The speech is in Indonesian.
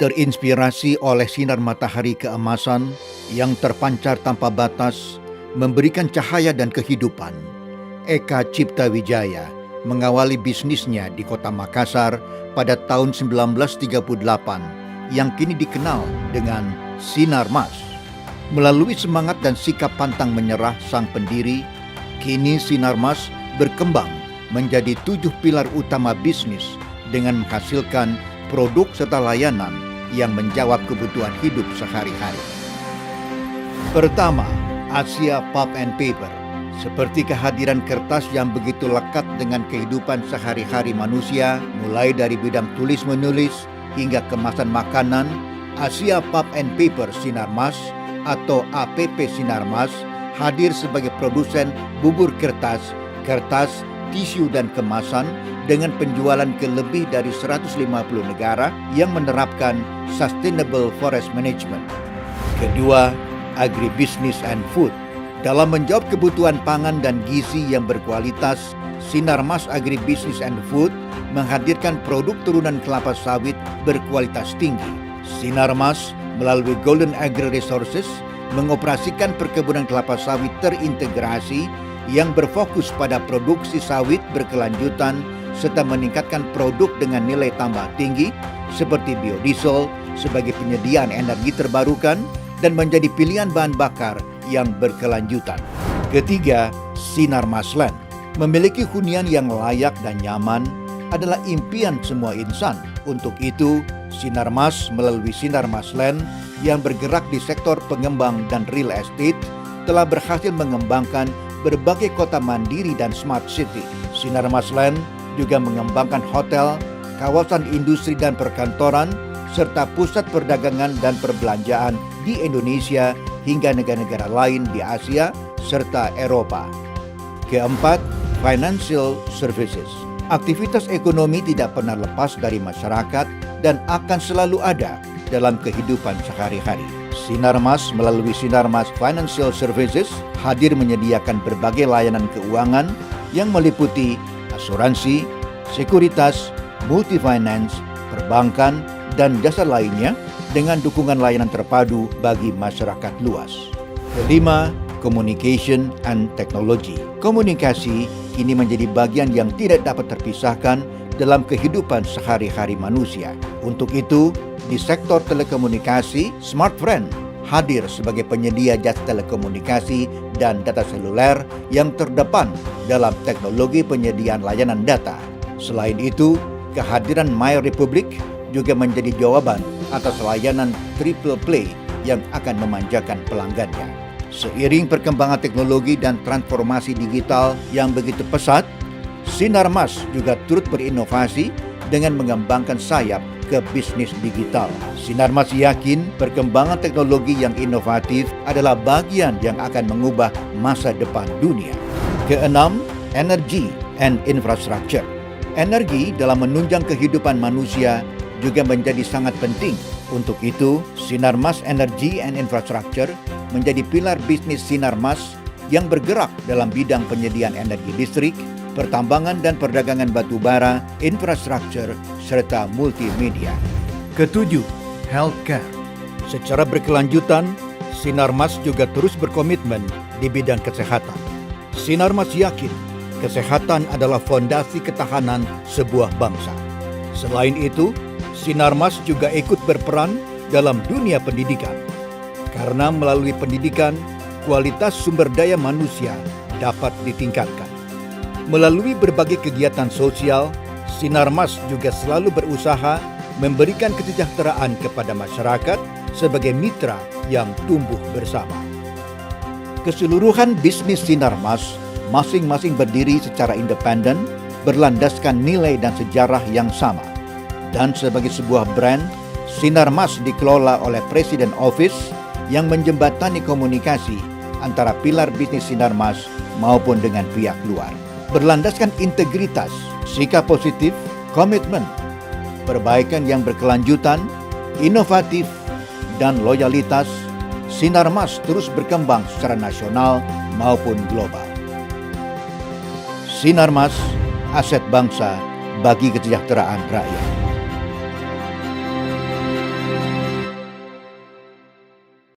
Terinspirasi oleh sinar matahari keemasan yang terpancar tanpa batas, memberikan cahaya dan kehidupan, Eka Cipta Wijaya mengawali bisnisnya di kota Makassar pada tahun 1938 yang kini dikenal dengan Sinar Mas. Melalui semangat dan sikap pantang menyerah sang pendiri, kini Sinar Mas berkembang menjadi 7 pilar utama bisnis dengan menghasilkan produk serta layanan yang menjawab kebutuhan hidup sehari-hari. Pertama, Asia Pulp and Paper. Seperti kehadiran kertas yang begitu lekat dengan kehidupan sehari-hari manusia, mulai dari bidang tulis-menulis hingga kemasan makanan, Asia Pulp and Paper Sinar Mas atau APP Sinar Mas hadir sebagai produsen bubur kertas, tisu dan kemasan dengan penjualan ke lebih dari 150 negara yang menerapkan Sustainable Forest Management. Kedua, Agribusiness and Food. Dalam menjawab kebutuhan pangan dan gizi yang berkualitas, Sinar Mas Agribusiness and Food menghadirkan produk turunan kelapa sawit berkualitas tinggi. Sinar Mas melalui Golden Agri Resources mengoperasikan perkebunan kelapa sawit terintegrasi yang berfokus pada produksi sawit berkelanjutan serta meningkatkan produk dengan nilai tambah tinggi seperti biodiesel sebagai penyediaan energi terbarukan dan menjadi pilihan bahan bakar yang berkelanjutan. Ketiga, Sinar Mas Land. Memiliki hunian yang layak dan nyaman adalah impian semua insan. Untuk itu, Sinar Mas melalui Sinar Mas Land yang bergerak di sektor pengembang dan real estate telah berhasil mengembangkan berbagai kota mandiri dan smart city. Sinar Mas Land juga mengembangkan hotel, kawasan industri dan perkantoran, serta pusat perdagangan dan perbelanjaan di Indonesia hingga negara-negara lain di Asia serta Eropa. Keempat, Financial Services. Aktivitas ekonomi tidak pernah lepas dari masyarakat dan akan selalu ada dalam kehidupan sehari-hari. Sinar Mas melalui Sinar Mas Financial Services hadir menyediakan berbagai layanan keuangan yang meliputi asuransi, sekuritas, multi-finance, perbankan, dan jasa lainnya dengan dukungan layanan terpadu bagi masyarakat luas. Kelima, Communication and Technology. Komunikasi kini menjadi bagian yang tidak dapat terpisahkan dalam kehidupan sehari-hari manusia. Untuk itu, di sektor telekomunikasi, Smartfren hadir sebagai penyedia jasa telekomunikasi dan data seluler yang terdepan dalam teknologi penyediaan layanan data. Selain itu, kehadiran My Republic juga menjadi jawaban atas layanan triple play yang akan memanjakan pelanggannya. Seiring perkembangan teknologi dan transformasi digital yang begitu pesat, Sinar Mas juga turut berinovasi dengan mengembangkan sayap ke bisnis digital. Sinar Mas yakin perkembangan teknologi yang inovatif adalah bagian yang akan mengubah masa depan dunia. Keenam, Energy and Infrastructure. Energi dalam menunjang kehidupan manusia juga menjadi sangat penting. Untuk itu, Sinar Mas Energy and Infrastructure menjadi pilar bisnis Sinar Mas yang bergerak dalam bidang penyediaan energi listrik, pertambangan dan perdagangan batu bara, infrastruktur, serta multimedia. Ketujuh, Healthcare. Secara berkelanjutan, Sinar Mas juga terus berkomitmen di bidang kesehatan. Sinar Mas yakin kesehatan adalah fondasi ketahanan sebuah bangsa. Selain itu, Sinar Mas juga ikut berperan dalam dunia pendidikan. Karena melalui pendidikan, kualitas sumber daya manusia dapat ditingkatkan. Melalui berbagai kegiatan sosial, Sinar Mas juga selalu berusaha memberikan kesejahteraan kepada masyarakat sebagai mitra yang tumbuh bersama. Keseluruhan bisnis Sinar Mas masing-masing berdiri secara independen, berlandaskan nilai dan sejarah yang sama. Dan sebagai sebuah brand, Sinar Mas dikelola oleh Presiden Office yang menjembatani komunikasi antara pilar bisnis Sinar Mas maupun dengan pihak luar. Berlandaskan integritas, sikap positif, komitmen, perbaikan yang berkelanjutan, inovatif, dan loyalitas, Sinar Mas terus berkembang secara nasional maupun global. Sinar Mas, aset bangsa bagi kesejahteraan rakyat.